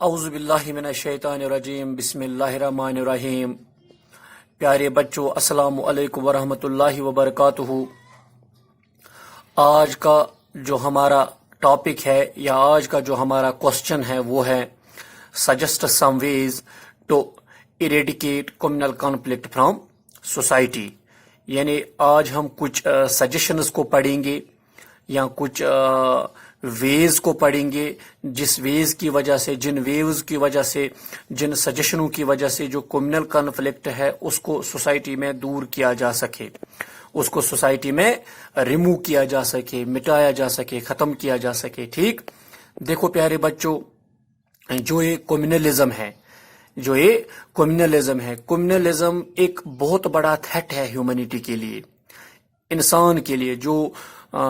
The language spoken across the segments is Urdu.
اعوذ باللہ من الشیطان الرجیم بسم اللہ الرحمن الرحیم۔ پیارے بچوں، السلام علیکم ورحمۃ اللہ وبرکاتہ۔ آج کا جو ہمارا ٹاپک ہے یا آج کا جو ہمارا کوسچن ہے وہ ہے suggest some ways to eradicate communal conflict from society. یعنی آج ہم کچھ سجیشنز کو پڑھیں گے یا کچھ ویز کو پڑھیں گے، جس ویز کی وجہ سے جن سجیشنوں کی وجہ سے جو کمیونل کانفلکٹ ہے اس کو سوسائٹی میں دور کیا جا سکے، اس کو سوسائٹی میں ریموو کیا جا سکے، مٹایا جا سکے، ختم کیا جا سکے۔ ٹھیک، دیکھو پیارے بچوں، جو یہ کمیونلزم ہے، کمیونلزم ایک بہت بڑا تھریٹ ہے ہیومینٹی کے لیے، انسان کے لیے۔ جو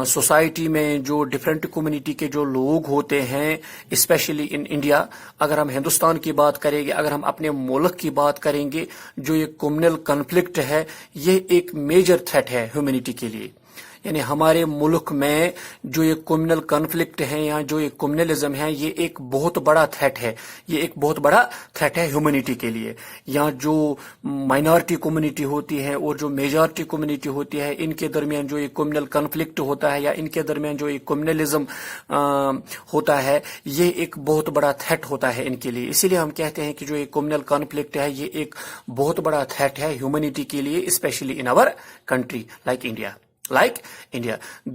سوسائٹی میں جو ڈفرینٹ کمیونٹی کے جو لوگ ہوتے ہیں، اسپیشلی ان انڈیا، اگر ہم ہندوستان کی بات کریں گے، اگر ہم اپنے ملک کی بات کریں گے، جو یہ کمیونل کنفلکٹ ہے یہ ایک میجر تھریٹ ہے ہیومینٹی کے لیے۔ یعنی ہمارے ملک میں جو یہ کمیونل کنفلکٹ ہے یا جو یہ کمیونلزم ہے یہ ایک بہت بڑا تھریٹ ہے، یہ ایک بہت بڑا تھریٹ ہے ہیومینٹی کے لیے۔ یا جو مائنارٹی کمیونٹی ہوتی ہے اور جو میجارٹی کمیونٹی ہوتی ہے، ان کے درمیان جو یہ کمیونل کنفلکٹ ہوتا ہے یا ان کے درمیان جو یہ کمیونلزم ہوتا ہے، یہ ایک بہت بڑا تھریٹ ہوتا ہے ان کے لیے۔ اسی لیے ہم کہتے ہیں کہ جو یہ کمیونل کنفلکٹ ہے یہ ایک بہت بڑا تھریٹ ہے ہیومینٹی کے لیے، specially in our country like India.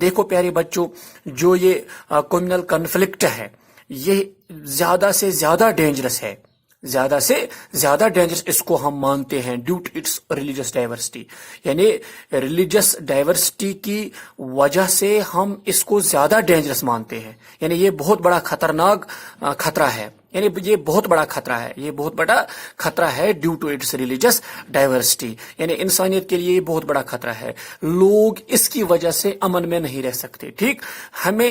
دیکھو پیارے بچوں، جو یہ کمیونل کنفلکٹ ہے یہ زیادہ سے زیادہ ڈینجرس ہے، زیادہ سے زیادہ ڈینجرس اس کو ہم مانتے ہیں due to its religious diversity. یعنی ریلیجس ڈائیورسٹی کی وجہ سے ہم اس کو زیادہ ڈینجرس مانتے ہیں۔ یعنی یہ بہت بڑا خطرناک خطرہ ہے، یعنی یہ بہت بڑا خطرہ ہے due to its religious diversity. یعنی انسانیت کے لیے یہ بہت بڑا خطرہ ہے، لوگ اس کی وجہ سے امن میں نہیں رہ سکتے۔ ٹھیک، ہمیں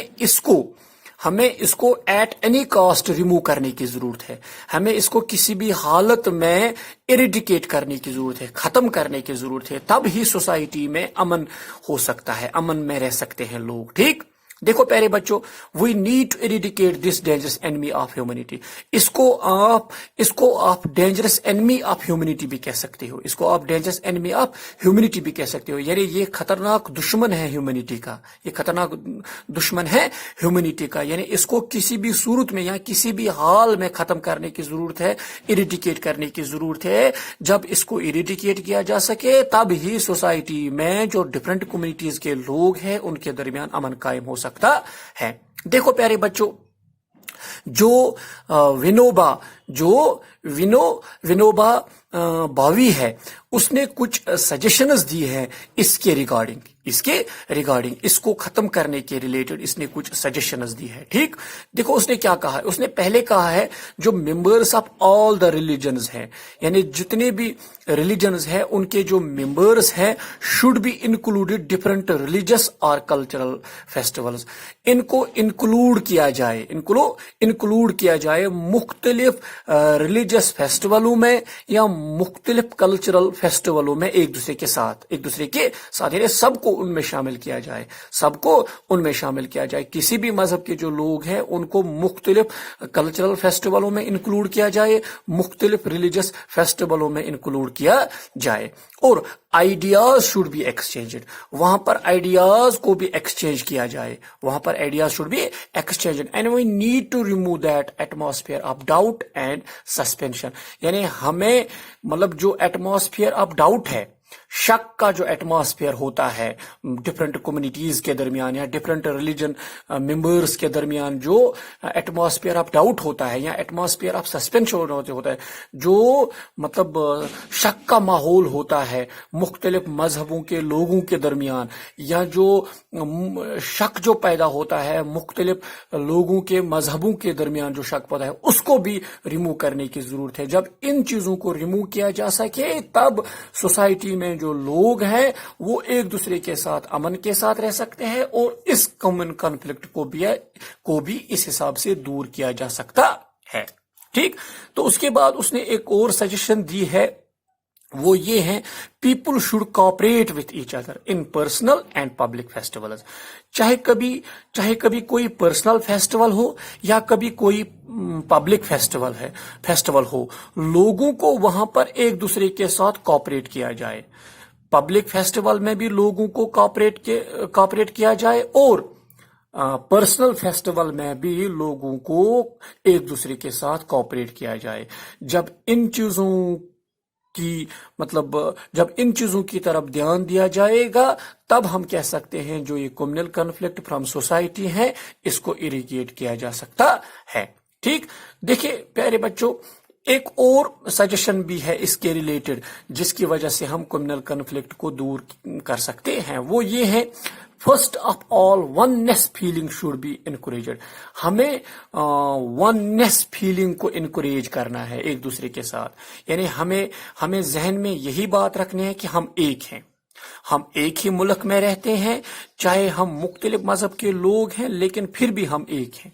اس کو ایٹ اینی کاسٹ ریموو کرنے کی ضرورت ہے، ہمیں اس کو کسی بھی حالت میں ایریڈیکیٹ کرنے کی ضرورت ہے، ختم کرنے کی ضرورت ہے، تب ہی سوسائٹی میں امن ہو سکتا ہے، امن میں رہ سکتے ہیں لوگ۔ ٹھیک، دیکھو پیارے بچوں، we need to eradicate this dangerous enemy of humanity. اس کو آپ ڈینجرس اینمی آف ہیومینٹی بھی کہہ سکتے ہو، اس کو آپ ڈینجرس اینمی آف ہیومینٹی بھی کہہ سکتے ہو۔ یعنی یہ خطرناک دشمن ہے ہیومینٹی کا، یہ خطرناک دشمن ہے ہیومینٹی کا۔ یعنی اس کو کسی بھی صورت میں یا کسی بھی حال میں ختم کرنے کی ضرورت ہے، ایریڈیکیٹ کرنے کی ضرورت ہے۔ جب اس کو ایریڈیکیٹ کیا جا سکے تب ہی سوسائٹی میں جو ڈفرینٹ کمیونٹیز کے لوگ ہیں ان کے درمیان امن قائم ہو سکتا ہے۔ دیکھو پیارے بچوں، جو ونوبا بھاوی ہے، اس نے کچھ سجیشنز دی ہے اس کے ریگارڈنگ، اس کو ختم کرنے کے ریلیٹڈ اس نے کچھ سجیشنز دی ہے۔ ٹھیک، دیکھو اس نے کیا کہا ہے، اس نے پہلے کہا ہے جو members of all the religions ہیں، یعنی جتنے بھی ریلیجنز ہیں ان کے جو ممبرس ہیں should be included different religious اور کلچرل فیسٹیولز۔ ان کو انکلوڈ کیا جائے مختلف ریلیجس فیسٹیولوں میں یا مختلف کلچرل فیسٹیولوں میں ایک دوسرے کے ساتھ یعنی سب کو ان میں شامل کیا جائے، کسی بھی مذہب کے جو لوگ ہیں ان کو مختلف کلچرل فیسٹیولوں میں انکلوڈ کیا جائے، مختلف ریلیجس فیسٹیولوں میں انکلوڈ کیا جائے، اور آئیڈیاز شوڈ بی ایکسچینجڈ، وہاں پر آئیڈیاز کو بھی ایکسچینج کیا جائے، and we need to remove that atmosphere of doubt and suspension. یعنی ہمیں جو ایٹماسفیئر آف ڈاؤٹ ہے، شک کا جو ایٹماسفیئر ہوتا ہے ڈفرینٹ کمیونٹیز کے درمیان یا ڈفرینٹ ریلیجن ممبرس کے درمیان، جو ایٹماسفیئر آف ڈاؤٹ ہوتا ہے یا ایٹماسفیئر آف سسپینشن ہوتا ہے، جو شک کا ماحول ہوتا ہے مختلف مذہبوں کے لوگوں کے درمیان، یا جو شک جو پیدا ہوتا ہے مختلف لوگوں کے مذہبوں کے درمیان جو شک پیدا ہے، اس کو بھی ریموو کرنے کی ضرورت ہے۔ جب ان چیزوں کو ریموو کیا جا سکے تب سوسائٹی میں جو لوگ ہیں وہ ایک دوسرے کے ساتھ امن کے ساتھ رہ سکتے ہیں، اور اس کامن کنفلکٹ کو بھی اس حساب سے دور کیا جا سکتا ہے۔ ٹھیک، تو اس کے بعد اس نے ایک اور سجیشن دی ہے وہ یہ ہیں people should cooperate with each other in personal and public festivals. چاہے کبھی کوئی پرسنل فیسٹیول ہو یا کبھی کوئی پبلک فیسٹیول ہو، لوگوں کو وہاں پر ایک دوسرے کے ساتھ کوآپریٹ کیا جائے. پبلک فیسٹیول میں بھی لوگوں کو کوآپریٹ کیا جائے اور پرسنل فیسٹیول میں بھی لوگوں کو ایک دوسرے کے ساتھ کوآپریٹ کیا جائے. جب ان چیزوں کی طرف دھیان دیا جائے گا تب ہم کہہ سکتے ہیں جو یہ کمیونل کنفلکٹ فرام سوسائٹی ہے اس کو اریگیٹ کیا جا سکتا ہے. ٹھیک، دیکھیے پیارے بچوں، ایک اور سجیشن بھی ہے اس کے ریلیٹڈ جس کی وجہ سے ہم کمیونل کنفلکٹ کو دور کر سکتے ہیں. وہ یہ ہے، first of all oneness feeling should be encouraged. ہمیں وننس فیلنگ کو انکریج کرنا ہے ایک دوسرے کے ساتھ. یعنی ہمیں ذہن میں یہی بات رکھنی ہے کہ ہم ایک ہیں، ہم ایک ہی ملک میں رہتے ہیں، چاہے ہم مختلف مذہب کے لوگ ہیں لیکن پھر بھی ہم ایک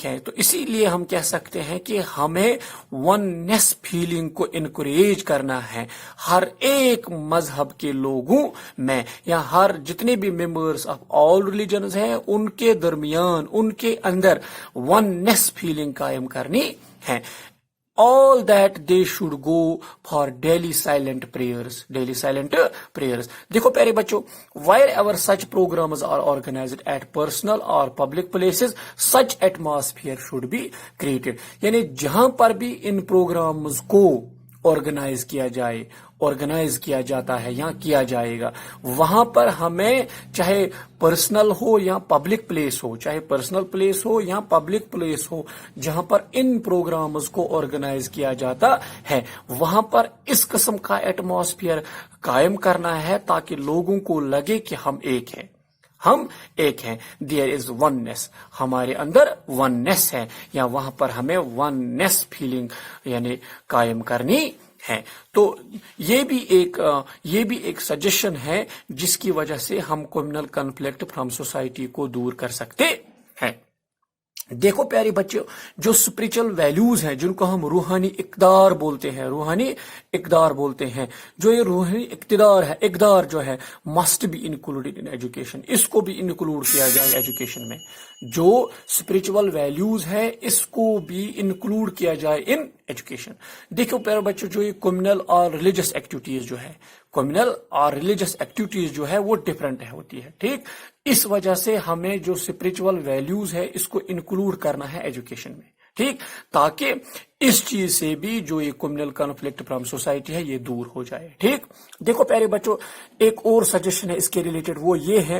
ہیں. تو اسی لیے ہم کہہ سکتے ہیں کہ ہمیں وننس فیلنگ کو انکریج کرنا ہے ہر ایک مذہب کے لوگوں میں، یا ہر جتنے بھی ممبرس آف آل ریلیجنز ہیں ان کے درمیان، ان کے اندر وننس فیلنگ قائم کرنی ہے. All that they should go for daily silent prayers. دیکھو پیارے بچوں، wherever such programs are organized at personal or public places, such atmosphere should be created. یعنی جہاں پر بھی ان پروگرامز کو آرگنائز کیا جاتا ہے یا کیا جائے گا، وہاں پر ہمیں چاہے پرسنل ہو یا پبلک پلیس ہو، جہاں پر ان پروگرامز کو آرگنائز کیا جاتا ہے وہاں پر اس قسم کا ایٹماسفیئر قائم کرنا ہے تاکہ لوگوں کو لگے کہ ہم ایک ہیں. دیئر از وننس، ہمارے اندر وننس ہے، یا وہاں پر ہمیں وننس فیلنگ یعنی قائم کرنی ہے. تو یہ بھی ایک سجیشن ہے جس کی وجہ سے ہم کمیونل کنفلکٹ فرام سوسائٹی کو دور کر سکتے ہیں. دیکھو پیارے بچوں، جو اسپرچل ویلیوز ہیں جن کو ہم روحانی اقدار بولتے ہیں، جو یہ روحانی اقدار جو ہے must be included in education. اس کو بھی انکلوڈ کیا جائے ایجوکیشن میں. جو اسپرچل ویلیوز ہے اس کو بھی انکلوڈ کیا جائے ان ایجوکیشن. دیکھو پیارے بچوں، جو یہ کمیونل اور ریلیجس ایکٹیویٹیز جو ہے وہ ڈفرینٹ ہوتی ہے. ٹھیک، اس وجہ سے ہمیں جو اسپرچل ویلیوز ہے اس کو انکلوڈ کرنا ہے ایجوکیشن میں. ٹھیک، تاکہ اس چیز سے بھی جو یہ کمیونل کنفلکٹ فرام سوسائٹی ہے یہ دور ہو جائے. ٹھیک، دیکھو پیارے بچوں، ایک اور سجیشن ہے اس کے ریلیٹڈ، وہ یہ ہے،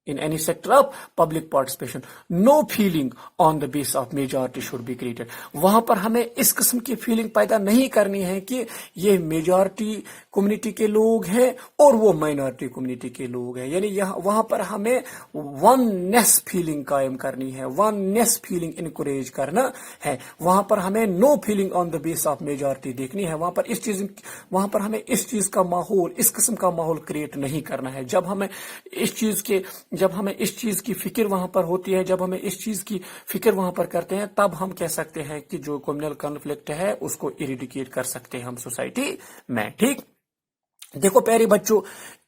in any sector of public participation, no feeling on the basis of majority should be created. وہاں پر ہمیں اس قسم کی فیلنگ پیدا نہیں کرنی ہے کہ یہ میجارٹی کمیونٹی کے لوگ ہیں اور وہ مائنورٹی کمیونٹی کے لوگ ہیں. یعنی وہاں پر ہمیں وننس فیلنگ قائم کرنی ہے، وننس فیلنگ انکریج کرنا ہے. وہاں پر ہمیں no feeling on the basis of majority دیکھنی ہے. وہاں پر ہمیں اس چیز کا ماحول، اس قسم کا ماحول کریٹ نہیں کرنا ہے. جب ہمیں اس چیز کی فکر وہاں پر ہوتی ہے، جب ہمیں اس چیز کی فکر وہاں پر کرتے ہیں، تب ہم کہہ سکتے ہیں کہ جو کمیونل کنفلکٹ ہے اس کو ایریڈیکیٹ کر سکتے ہیں ہم سوسائٹی میں. ٹھیک، دیکھو پیارے بچوں،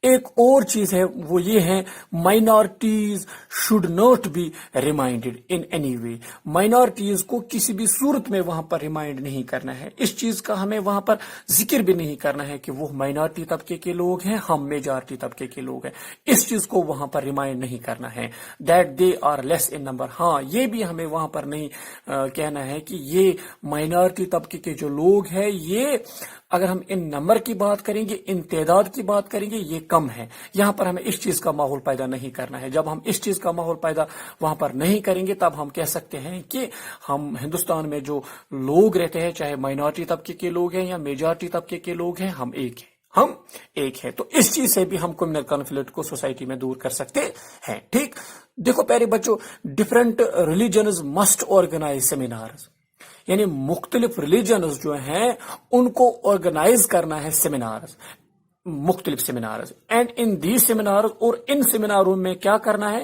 ایک اور چیز ہے وہ یہ ہے، minorities should not be reminded in any way. Minorities کو کسی بھی صورت میں وہاں پر ریمائنڈ نہیں کرنا ہے. اس چیز کا ہمیں وہاں پر ذکر بھی نہیں کرنا ہے کہ وہ مائنارٹی طبقے کے لوگ ہیں، ہم میجارٹی طبقے کے لوگ ہیں. اس چیز کو وہاں پر ریمائنڈ نہیں کرنا ہے that they are less in number. ہاں، یہ بھی ہمیں وہاں پر نہیں کہنا ہے کہ یہ مائنارٹی طبقے کے جو لوگ ہیں، یہ اگر ہم ان نمبر کی بات کریں گے، ان تعداد کی بات کریں گے، یہ کم ہے. یہاں پر ہمیں اس چیز کا ماحول پیدا نہیں کرنا ہے. جب ہم اس چیز کا ماحول پیدا وہاں پر نہیں کریں گے تب ہم کہہ سکتے ہیں کہ ہم ہندوستان میں جو لوگ رہتے ہیں، چاہے مائنورٹی طبقے کے لوگ ہیں یا میجارٹی طبقے کے لوگ ہیں، ہم ایک ہیں. تو اس چیز سے بھی ہم کمیونل کنفلکٹ کو سوسائٹی میں دور کر سکتے ہیں. ٹھیک، دیکھو پیارے بچوں، different religions must organise seminars. یعنی مختلف ریلیجنز جو ہیں ان کو آرگنائز کرنا ہے مختلف seminars. And in these seminars, اور ان سیمیناروں میں کیا کرنا ہے،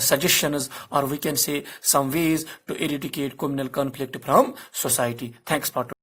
suggestions, or we can say some ways to eradicate communal conflict from society. Thanks for